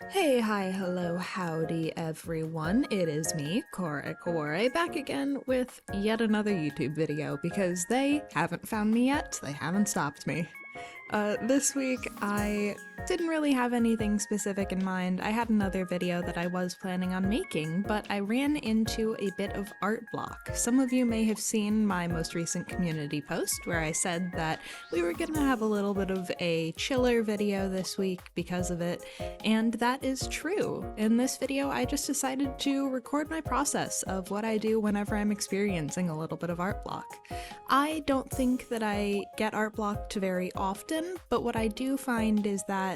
Hey, hi, hello, howdy everyone. It is me, Kore Kawore, back again with yet another YouTube video because they haven't found me yet, they haven't stopped me. This week I didn't really have anything specific in mind. I had another video that I was planning on making, but I ran into a bit of art block. Some of you may have seen my most recent community post where I said that we were gonna have a little bit of a chiller video this week because of it, and that is true. In this video, I just decided to record my process of what I do whenever I'm experiencing a little bit of art block. I don't think that I get art blocked very often, but what I do find is that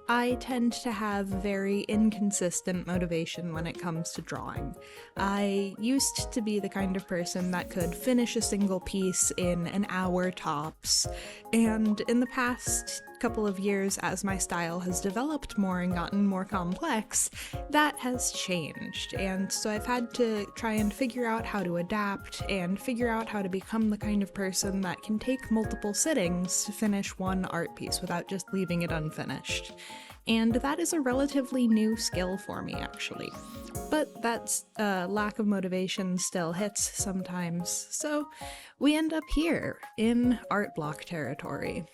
I tend to have very inconsistent motivation when it comes to drawing. I used to be the kind of person that could finish a single piece in an hour tops, and in the past couple of years, as my style has developed more and gotten more complex, that has changed. And so I've had to try and figure out how to adapt and figure out how to become the kind of person that can take multiple sittings to finish one art piece without just leaving it unfinished. And that is a relatively new skill for me, actually. But that lack of motivation still hits sometimes, so we end up here, in art block territory.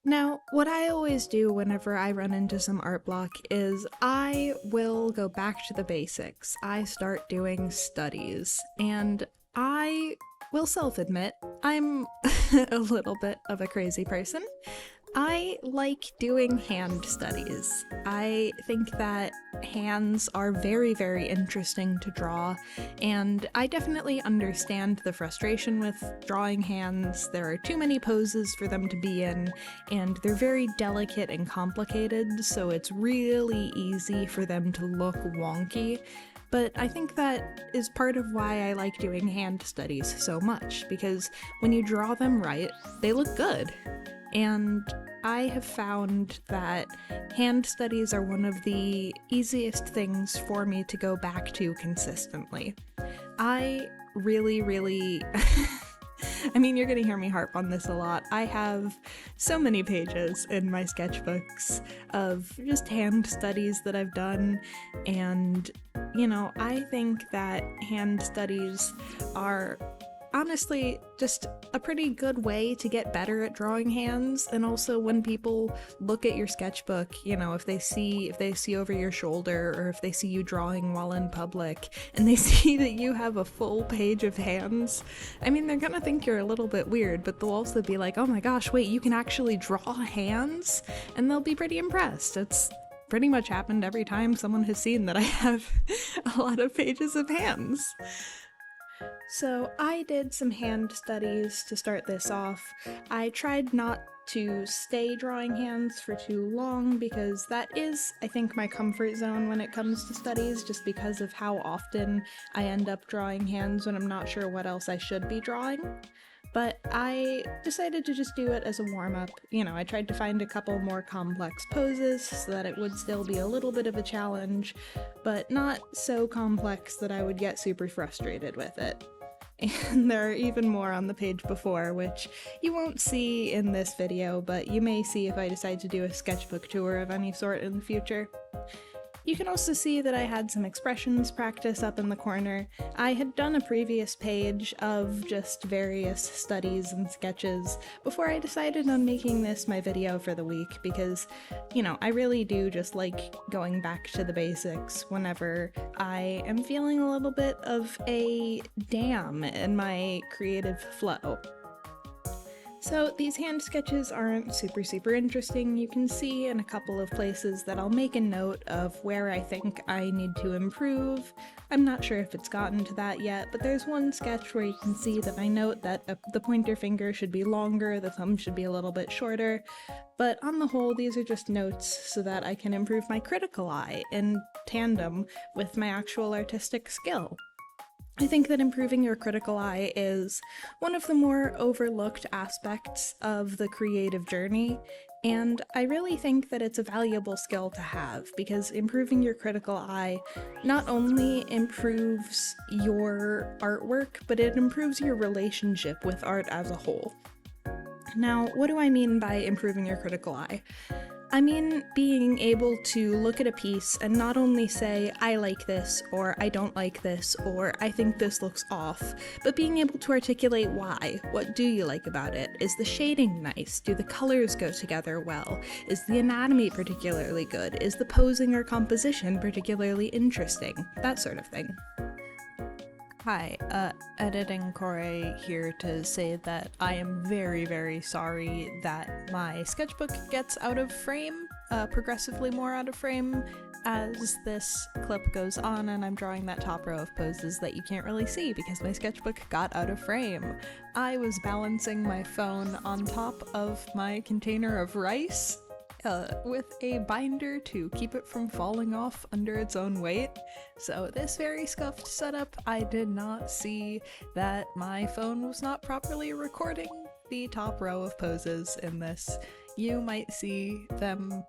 Now, what I always do whenever I run into some art block is I will go back to the basics. I start doing studies, and I will self-admit I'm a little bit of a crazy person. I like doing hand studies. I think that hands are very, very interesting to draw, and I definitely understand the frustration with drawing hands. There are too many poses for them to be in, and they're very delicate and complicated, so it's really easy for them to look wonky. But I think that is part of why I like doing hand studies so much, because when you draw them right, they look good. And I have found that hand studies are one of the easiest things for me to go back to consistently. I really I mean, you're gonna hear me harp on this a lot. I have so many pages in my sketchbooks of just hand studies that I've done, and you know, I think that hand studies are honestly just a pretty good way to get better at drawing hands. And also when people look at your sketchbook, you know, if they see over your shoulder, or if they see you drawing while in public and they see that you have a full page of hands, I mean, they're gonna think you're a little bit weird, but they'll also be like, oh my gosh, wait, you can actually draw hands? And they'll be pretty impressed. It's pretty much happened every time someone has seen that I have a lot of pages of hands. So I did some hand studies to start this off. I tried not to stay drawing hands for too long because that is, I think, my comfort zone when it comes to studies, just because of how often I end up drawing hands when I'm not sure what else I should be drawing. But I decided to just do it as a warm-up. You know, I tried to find a couple more complex poses so that it would still be a little bit of a challenge, but not so complex that I would get super frustrated with it. And there are even more on the page before, which you won't see in this video, but you may see if I decide to do a sketchbook tour of any sort in the future. You can also see that I had some expressions practice up in the corner. I had done a previous page of just various studies and sketches before I decided on making this my video for the week because, you know, I really do just like going back to the basics whenever I am feeling a little bit of a dam in my creative flow. So these hand sketches aren't super interesting. You can see in a couple of places that I'll make a note of where I think I need to improve. I'm not sure if it's gotten to that yet, but there's one sketch where you can see that I note that the pointer finger should be longer, the thumb should be a little bit shorter, but on the whole these are just notes so that I can improve my critical eye in tandem with my actual artistic skill. I think that improving your critical eye is one of the more overlooked aspects of the creative journey, and I really think that it's a valuable skill to have because improving your critical eye not only improves your artwork, but it improves your relationship with art as a whole. Now, what do I mean by improving your critical eye? I mean being able to look at a piece and not only say, I like this, or I don't like this, or I think this looks off, but being able to articulate why. What do you like about it? Is the shading nice? Do the colors go together well? Is the anatomy particularly good? Is the posing or composition particularly interesting? That sort of thing. Hi, editing Corey here to say that I am very, very sorry that my sketchbook gets out of frame, progressively more out of frame as this clip goes on, and I'm drawing that top row of poses that you can't really see because my sketchbook got out of frame. I was balancing my phone on top of my container of rice with a binder to keep it from falling off under its own weight. So this very scuffed setup, I did not see that my phone was not properly recording the top row of poses in this. You might see them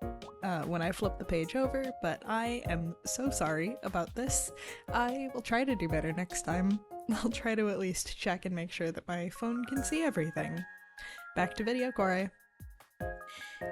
when I flip the page over, but I am so sorry about this. I will try to do better next time. I'll try to at least check and make sure that my phone can see everything. Back to video, Corey.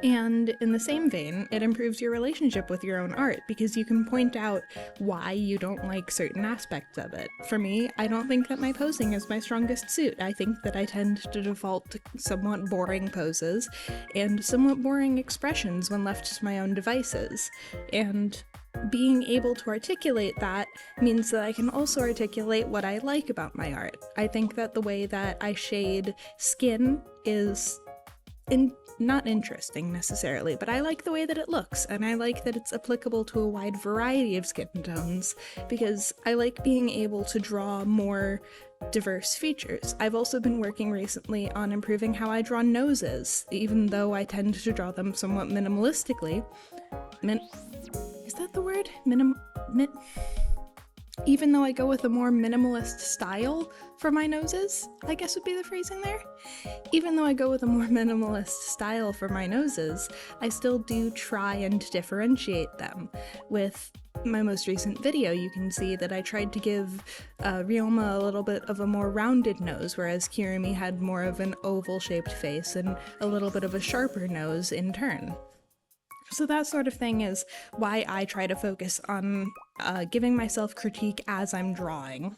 And in the same vein, it improves your relationship with your own art because you can point out why you don't like certain aspects of it. For me, I don't think that my posing is my strongest suit. I think that I tend to default to somewhat boring poses and somewhat boring expressions when left to my own devices. And being able to articulate that means that I can also articulate what I like about my art. I think that the way that I shade skin is not interesting necessarily, but I like the way that it looks, and I like that it's applicable to a wide variety of skin tones, because I like being able to draw more diverse features. I've also been working recently on improving how I draw noses, even though I tend to draw them somewhat minimalistically. Is that the word? Even though I go with a more minimalist style for my noses, I guess would be the phrasing there. Even though I go with a more minimalist style for my noses, I still do try and differentiate them. With my most recent video, you can see that I tried to give Ryoma a little bit of a more rounded nose, whereas Kirimi had more of an oval-shaped face and a little bit of a sharper nose in turn. So that sort of thing is why I try to focus on giving myself critique as I'm drawing.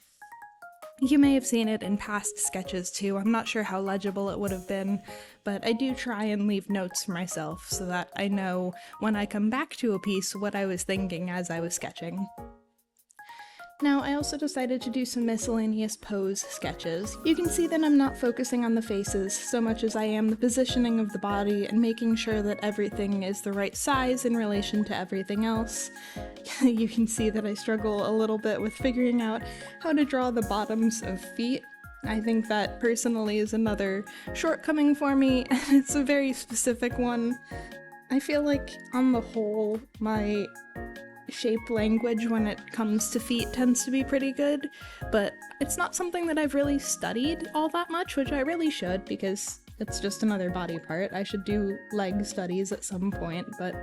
You may have seen it in past sketches too. I'm not sure how legible it would have been, but I do try and leave notes for myself so that I know when I come back to a piece what I was thinking as I was sketching. Now, I also decided to do some miscellaneous pose sketches. You can see that I'm not focusing on the faces so much as I am the positioning of the body and making sure that everything is the right size in relation to everything else. You can see that I struggle a little bit with figuring out how to draw the bottoms of feet. I think that personally is another shortcoming for me, and it's a very specific one. I feel like, on the whole, my shape language when it comes to feet tends to be pretty good, but it's not something that I've really studied all that much, which I really should, because it's just another body part. I should do leg studies at some point, but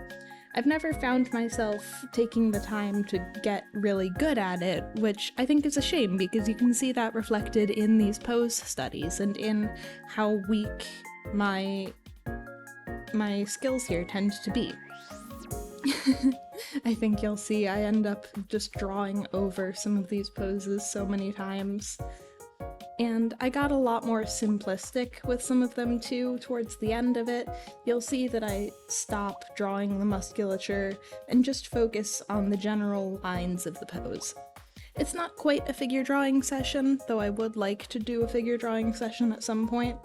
I've never found myself taking the time to get really good at it, which I think is a shame, because you can see that reflected in these pose studies and in how weak my skills here tend to be. I think you'll see I end up just drawing over some of these poses so many times. And I got a lot more simplistic with some of them too towards the end of it. You'll see that I stop drawing the musculature and just focus on the general lines of the pose. It's not quite a figure drawing session, though I would like to do a figure drawing session at some point,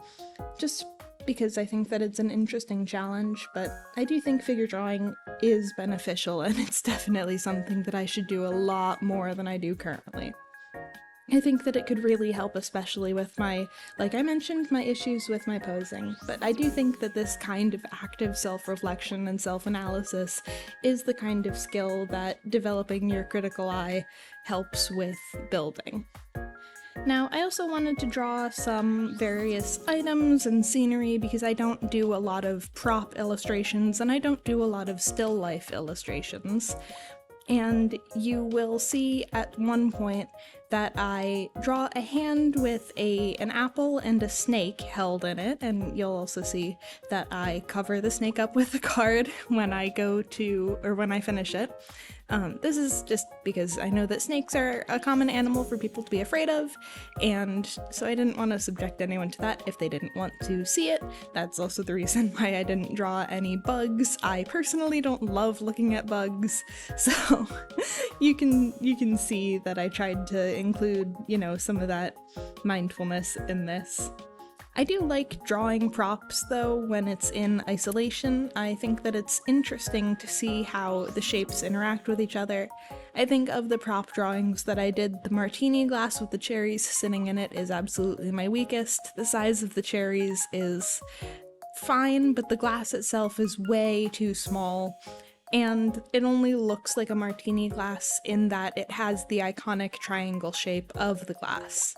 just because I think that it's an interesting challenge, but I do think figure drawing is beneficial, and it's definitely something that I should do a lot more than I do currently. I think that it could really help, especially with like I mentioned, my issues with my posing, but I do think that this kind of active self-reflection and self-analysis is the kind of skill that developing your critical eye helps with building. Now, I also wanted to draw some various items and scenery because I don't do a lot of prop illustrations and I don't do a lot of still life illustrations. And you will see at one point that I draw a hand with an apple and a snake held in it, and you'll also see that I cover the snake up with a card when I when I finish it. This is just because I know that snakes are a common animal for people to be afraid of, and so I didn't want to subject anyone to that if they didn't want to see it. That's also the reason why I didn't draw any bugs. I personally don't love looking at bugs, so you can see that I tried to include, some of that mindfulness in this. I do like drawing props, though, when it's in isolation. I think that it's interesting to see how the shapes interact with each other. I think of the prop drawings that I did, the martini glass with the cherries sitting in it is absolutely my weakest. The size of the cherries is fine, but the glass itself is way too small. And it only looks like a martini glass in that it has the iconic triangle shape of the glass.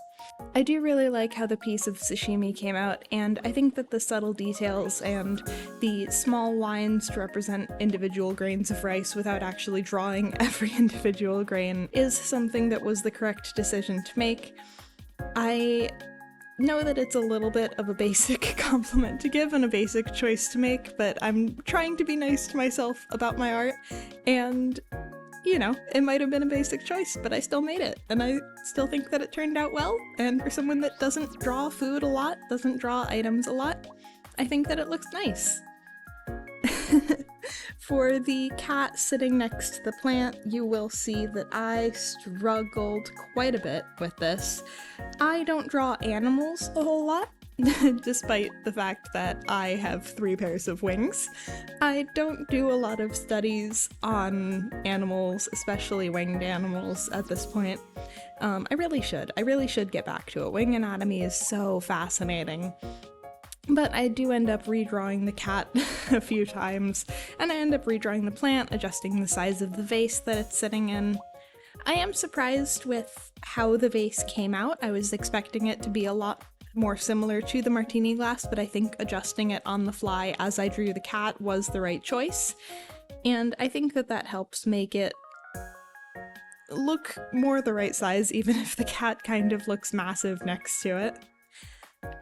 I do really like how the piece of sashimi came out, and I think that the subtle details and the small lines to represent individual grains of rice without actually drawing every individual grain is something that was the correct decision to make. I know that it's a little bit of a basic compliment to give and a basic choice to make, but I'm trying to be nice to myself about my art, and it might have been a basic choice, but I still made it, and I still think that it turned out well, and for someone that doesn't draw food a lot, doesn't draw items a lot, I think that it looks nice. For the cat sitting next to the plant, you will see that I struggled quite a bit with this. I don't draw animals a whole lot, despite the fact that I have 3 pairs of wings. I don't do a lot of studies on animals, especially winged animals, at this point. I really should get back to it. Wing anatomy is so fascinating. But I do end up redrawing the cat a few times, and I end up redrawing the plant, adjusting the size of the vase that it's sitting in. I am surprised with how the vase came out. I was expecting it to be a lot more similar to the martini glass, but I think adjusting it on the fly as I drew the cat was the right choice. And I think that helps make it look more the right size, even if the cat kind of looks massive next to it.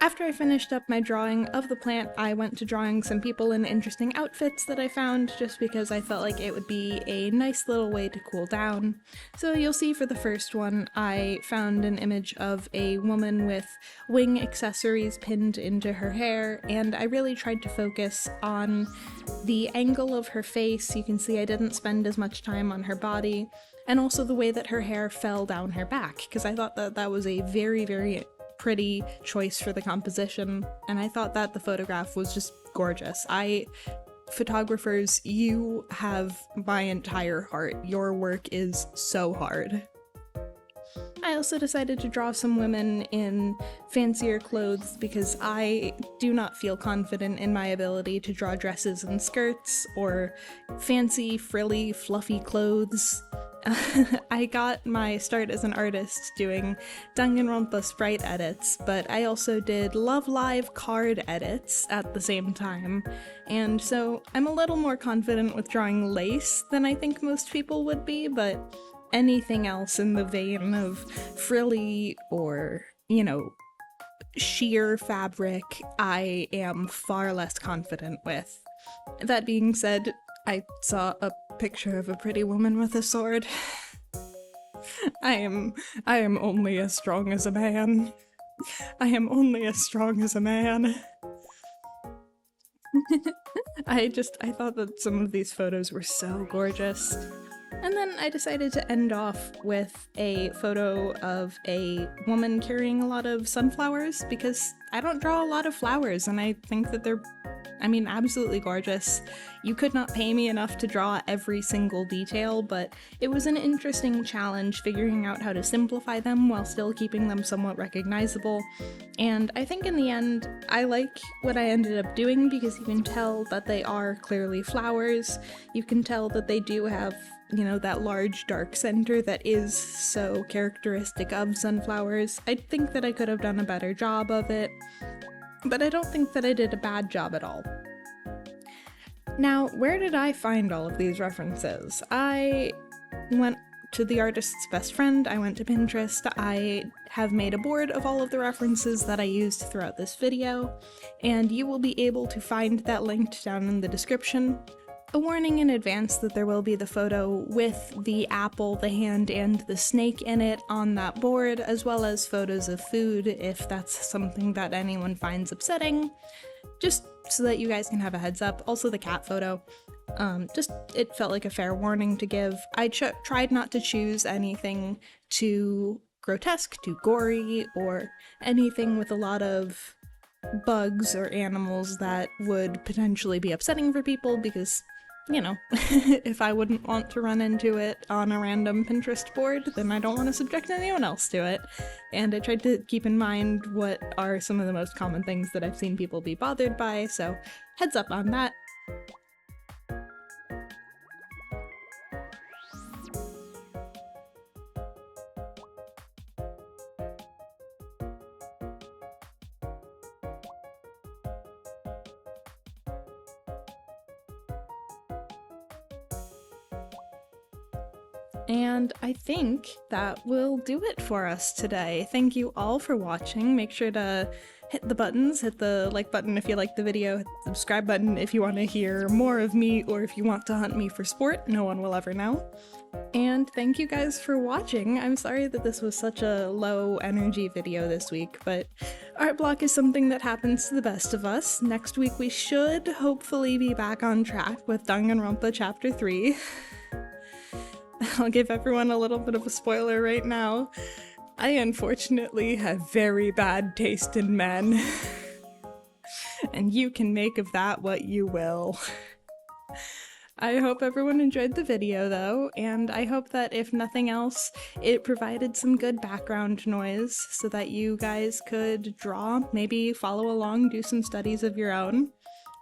After I finished up my drawing of the plant, I went to drawing some people in interesting outfits that I found, just because I felt like it would be a nice little way to cool down. So you'll see for the first one, I found an image of a woman with wing accessories pinned into her hair, and I really tried to focus on the angle of her face. You can see I didn't spend as much time on her body, and also the way that her hair fell down her back, because I thought that was a very, very pretty choice for the composition, and I thought that the photograph was just gorgeous. Photographers, you have my entire heart. Your work is so hard. I also decided to draw some women in fancier clothes because I do not feel confident in my ability to draw dresses and skirts or fancy, frilly, fluffy clothes. I got my start as an artist doing Danganronpa sprite edits, but I also did Love Live card edits at the same time, and so I'm a little more confident with drawing lace than I think most people would be, but anything else in the vein of frilly or, sheer fabric, I am far less confident with. That being said, I saw a picture of a pretty woman with a sword. I am only as strong as a man. I am only as strong as a man. I thought that some of these photos were so gorgeous. And then I decided to end off with a photo of a woman carrying a lot of sunflowers, because I don't draw a lot of flowers, and I think that they're absolutely gorgeous. You could not pay me enough to draw every single detail, but it was an interesting challenge figuring out how to simplify them while still keeping them somewhat recognizable. And I think in the end, I like what I ended up doing, because you can tell that they are clearly flowers. You can tell that they do have, that large dark center that is so characteristic of sunflowers. I think that I could have done a better job of it, but I don't think that I did a bad job at all. Now, where did I find all of these references? I went to the artist's best friend. I went to Pinterest. I have made a board of all of the references that I used throughout this video, and you will be able to find that linked down in the description. A warning in advance that there will be the photo with the apple, the hand, and the snake in it on that board, as well as photos of food if that's something that anyone finds upsetting, just so that you guys can have a heads up. Also the cat photo. It felt like a fair warning to give. I tried not to choose anything too grotesque, too gory, or anything with a lot of bugs or animals that would potentially be upsetting for people because, you know, if I wouldn't want to run into it on a random Pinterest board, then I don't want to subject anyone else to it. And I tried to keep in mind what are some of the most common things that I've seen people be bothered by, so heads up on that. And I think that will do it for us today. Thank you all for watching. Make sure to hit the buttons, hit the like button if you like the video, hit the subscribe button if you want to hear more of me or if you want to hunt me for sport. No one will ever know. And thank you guys for watching. I'm sorry that this was such a low energy video this week, but art block is something that happens to the best of us. Next week we should hopefully be back on track with Danganronpa Chapter 3. I'll give everyone a little bit of a spoiler right now. I unfortunately have very bad taste in men. And you can make of that what you will. I hope everyone enjoyed the video though, and I hope that if nothing else, it provided some good background noise so that you guys could draw, maybe follow along, do some studies of your own.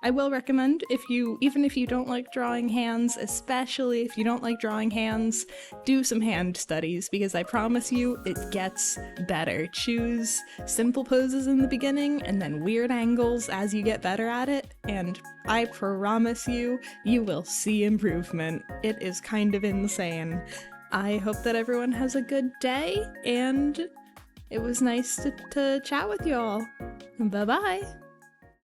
I will recommend, even if you don't like drawing hands, especially if you don't like drawing hands, do some hand studies, because I promise you, it gets better. Choose simple poses in the beginning, and then weird angles as you get better at it, and I promise you, you will see improvement. It is kind of insane. I hope that everyone has a good day, and it was nice to chat with you all. Bye-bye!